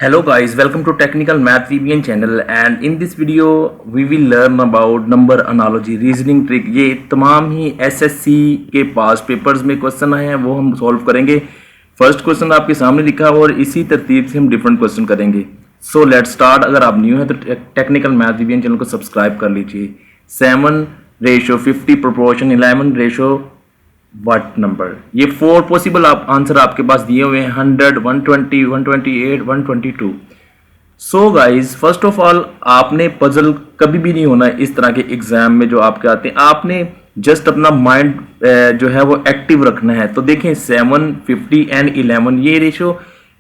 Hello guys, welcome to Technical Math VBN channel and in this video we will learn about number analogy, reasoning trick। ये तमाम ही SSC के पास papers में question आए हैं, वो हम सॉल्व करेंगे। फर्स्ट क्वेश्चन आपके सामने लिखा है और इसी तरतीब से हम डिफरेंट क्वेश्चन करेंगे। So let's start. अगर आप न्यू हैं तो टेक्निकल मैथ VBN चैनल को सब्सक्राइब कर लीजिए। 7:50 प्रोपोर्शन 11 रेशो व्हाट नंबर, ये 4 पॉसिबल आंसर आपके पास दिए हुए हैं, 100, 120, 128, 122। So guys first of all आपने पजल कभी भी नहीं होना है इस तरह के एग्जाम में जो आपके आते हैं। आपने जस्ट अपना माइंड जो है वो एक्टिव रखना है। तो देखें 7, 50 एंड 11 ये रेशो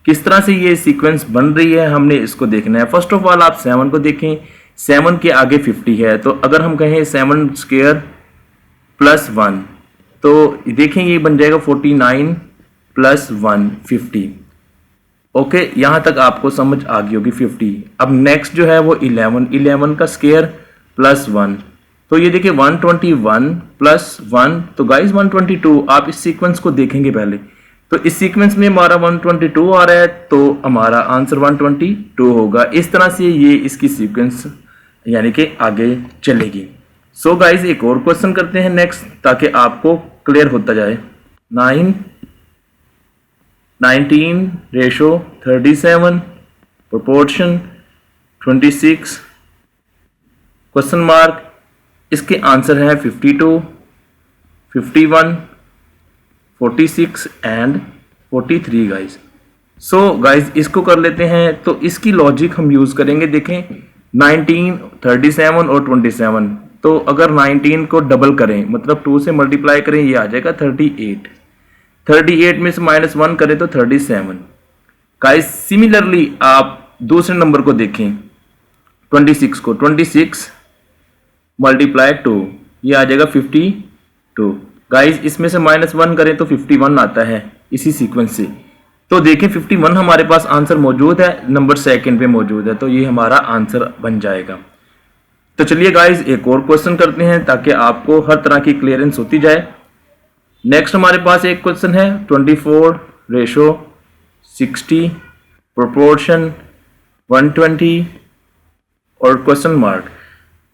किस तरह से ये सीक्वेंस बन रही है, हमने इसको देखना है। फर्स्ट ऑफ ऑल आप 7 को देखें, 7 के आगे 50 है, तो अगर हम कहें 7 स्क्वायर प्लस 1 तो देखें ये बन जाएगा 49 प्लस 1 50। ओके, यहां तक आपको समझ आ गई होगी 50। अब नेक्स्ट जो है वो 11 का स्क्वायर प्लस 1, तो ये देखिए 121 प्लस 1, तो गाइस 122। आप इस सीक्वेंस को देखेंगे पहले, तो इस सीक्वेंस में हमारा 122 आ रहा है, तो हमारा आंसर 122 होगा। इस तरह से ये इसकी सीक्वेंस यानी कि आगे चलेगी। सो गाइज एक और क्वेश्चन करते हैं नेक्स्ट, ताकि आपको क्लियर होता जाए। 19 रेशो 37 प्रोपोर्शन 26 क्वेश्चन मार्क, इसके आंसर है 52, 51, 46 एंड 43 गाइज। सो गाइज इसको कर लेते हैं, तो इसकी लॉजिक हम यूज करेंगे। देखें 19, 37 और 27, तो अगर 19 को डबल करें मतलब 2 से मल्टीप्लाई करें, ये आ जाएगा 38। 38 में से -1 करें तो 37। गाइस सिमिलरली आप दूसरे नंबर को देखें 26 को, 26 मल्टीप्लाई 2, ये आ जाएगा 52। गाइस इसमें से -1 करें तो 51 आता है इसी सीक्वेंस से। तो देखें 51 हमारे पास आंसर मौजूद है, नंबर सेकंड पे मौजूद है, तो ये हमारा आंसर बन जाएगा। तो चलिए गाइज एक और क्वेश्चन करते हैं ताकि आपको हर तरह की क्लियरेंस होती जाए। नेक्स्ट हमारे पास एक क्वेश्चन है 24 रेशो 60 प्रोपोर्शन 120 और क्वेश्चन मार्क।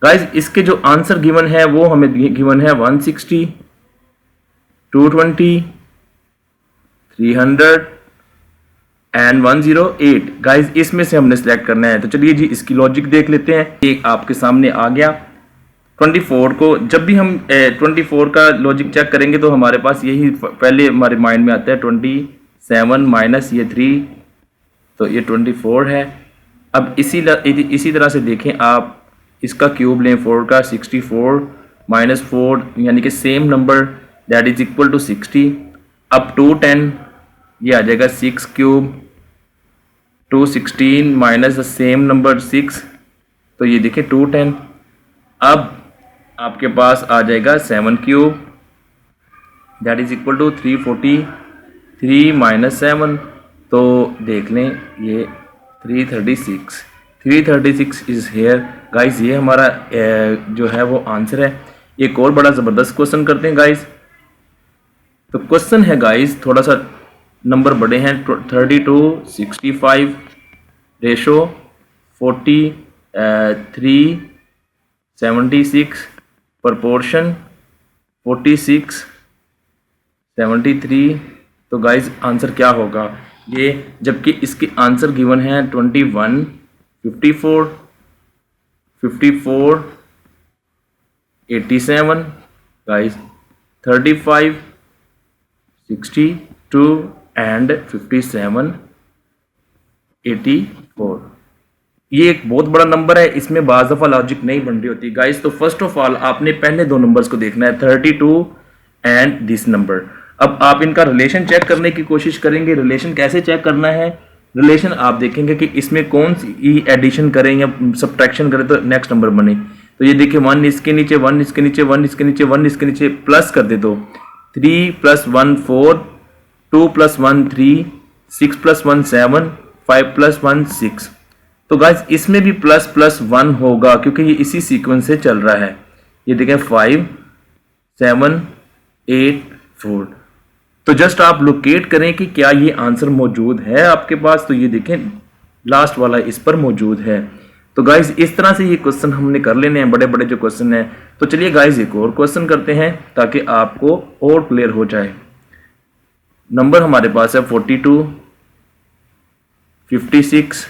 गाइज इसके जो आंसर गिवन है वो हमें गिवन है 160, 220, 300 एंड 108। गाइज इसमें से हमने सिलेक्ट करना है। तो चलिए जी इसकी लॉजिक देख लेते हैं। एक आपके सामने आ गया 24 को, जब भी हम 24 का लॉजिक चेक करेंगे तो हमारे पास यही पहले हमारे माइंड में आता है 27 माइनस ये 3, तो ये 24 है। अब इसी तरह से देखें आप इसका क्यूब लें 4 का, 64 माइनस 4 यानी कि same number that is equal to 60। अब 210 ये आ जाएगा 6 cube, 216 minus the same number 6, तो ये देखिए 210। अब आपके पास आ जाएगा 7 cube that is equal to 343 minus 7, तो देख लें ये 336 इज हेयर। गाइस ये हमारा जो है वो आंसर है। एक और बड़ा ज़बरदस्त क्वेश्चन करते हैं गाइस। तो क्वेश्चन है गाइस थोड़ा सा नंबर बड़े हैं, 32 65 रेशो 43 76 प्रोपोर्शन 46 73। तो गाइज आंसर क्या होगा ये, जबकि इसके आंसर गिवन है 21 54 54 87 गाइज 35 62 एंड 57 84। ये एक बहुत बड़ा नंबर है, इसमें बाज़ दफ़ा लॉजिक नहीं बन रही होती गाइस। तो फर्स्ट ऑफ ऑल आपने पहले 2 नंबर्स को देखना है 32 एंड दिस नंबर। अब आप इनका रिलेशन चेक करने की कोशिश करेंगे। रिलेशन कैसे चेक करना है, रिलेशन आप देखेंगे कि इसमें कौन सी एडिशन करें या सब्ट्रैक्शन करें तो नेक्स्ट नंबर बने। तो ये देखिए 1 इसके नीचे, 1 इसके नीचे, 1 इसके नीचे, 1 इसके नीचे, प्लस कर दे तो 3 + 1 4, 2 + 1 3, 6 + 1 7, 5 + 1 6। तो गाइस इसमें भी ++1 होगा क्योंकि ये इसी सीक्वेंस से चल रहा है। ये देखें 5 7 8 4। तो जस्ट आप लोकेट करें कि क्या ये आंसर मौजूद है आपके पास। तो ये देखें लास्ट वाला इस पर मौजूद है। तो गाइज इस तरह से ये क्वेश्चन हमने कर लेने हैं, बड़े बड़े जो क्वेश्चन हैं। तो चलिए गाइज एक और क्वेश्चन करते हैं ताकि आपको और क्लियर हो जाए। नंबर हमारे पास है 42, 56,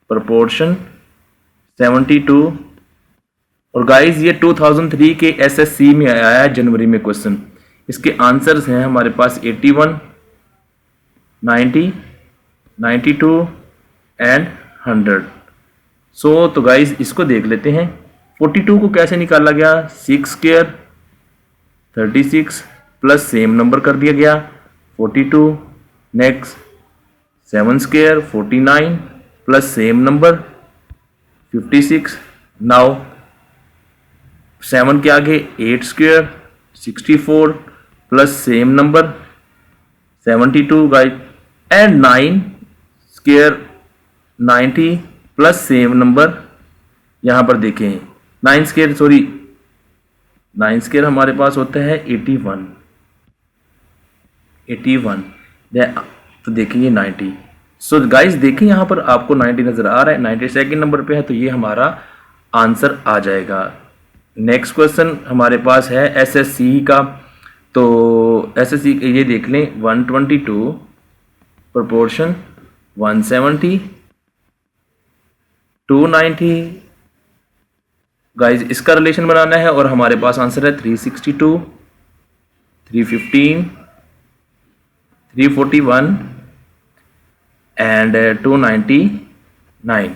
प्रोपोर्शन 72। और गाइज ये 2003 के एसएससी में आया है जनवरी में क्वेश्चन। इसके आंसर्स हैं हमारे पास 81, 90, 92 एंड 100। तो गाइज इसको देख लेते हैं। 42 को कैसे निकाला गया, 6 स्क्वायर 36 प्लस सेम नंबर कर दिया गया 42। Next 7 square 49 plus same number 56। Now 7 के आगे 8 square 64 plus same number 72 guys. And 9 square 90 plus same number, यहां पर देखें 9 स्क्वायर हमारे पास होता है 81। तो देखिए 90। सो गाइस देखिए यहां पर आपको 90 नजर आ रहा है, 90 सेकंड नंबर पे है, तो ये हमारा आंसर आ जाएगा। नेक्स्ट क्वेश्चन हमारे पास है एसएससी का। तो एसएससी ये देख लें 122 प्रोपोर्शन 170 290 गाइज इसका रिलेशन बनाना है और हमारे पास आंसर है 362 315 341 एंड 299।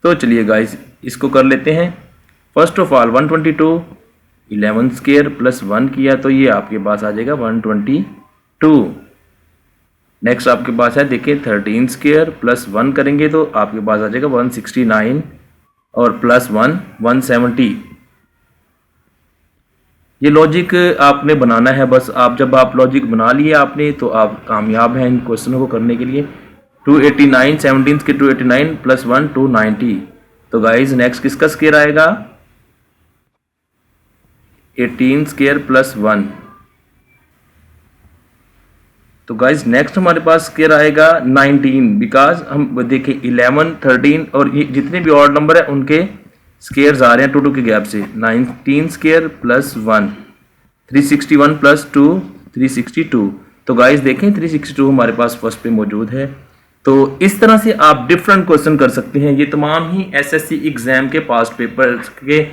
तो चलिए गाइज इसको कर लेते हैं। First of all 122 11 square plus 1 किया तो ये आपके पास आ जाएगा 122। नेक्स्ट आपके पास है देखिए 13 स्क्वायर प्लस 1 करेंगे तो आपके पास आ जाएगा 169 और प्लस 1 170। ये लॉजिक आपने बनाना है बस। आप जब आप लॉजिक बना लिए आपने तो आप कामयाब हैं इन क्वेश्चनों को करने के लिए। 289 17 के 289 प्लस 1 290। तो गाइज नेक्स्ट किसका स्क्वायर आएगा 18 स्क्वायर प्लस 1। तो गाइज नेक्स्ट हमारे पास स्क्वायर आएगा 19 बिकॉज हम देखिए 11 13 और ये जितने भी ऑड नंबर है उनके स्क्वायर्स आ रहे हैं 2 2 के गैप से। 19 स्क्वायर प्लस 1 361 प्लस 2 362। तो गाइज देखें 362 हमारे पास फर्स्ट पे मौजूद है। तो इस तरह से आप डिफरेंट क्वेश्चन कर सकते हैं। ये तमाम ही एसएससी एग्जाम के पास्ट पेपर के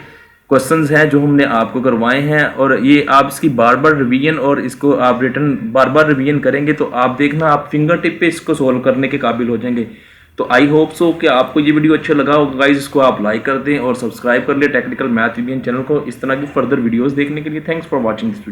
क्वेश्चंस हैं जो हमने आपको करवाए हैं और ये आप इसकी बार बार रिवीजन और इसको आप रिटर्न बार बार रिवीजन करेंगे तो आप देखना आप फिंगर टिप पे इसको सोल्व करने के काबिल हो जाएंगे। तो आई होप सो कि आपको ये वीडियो अच्छा लगा होगा गाइस। इसको आप लाइक कर दें और सब्सक्राइब कर लें टेक्निकल मैथ रिवीजन चैनल को इस तरह की फर्दर वीडियोस देखने के लिए। Thanks for watching this video.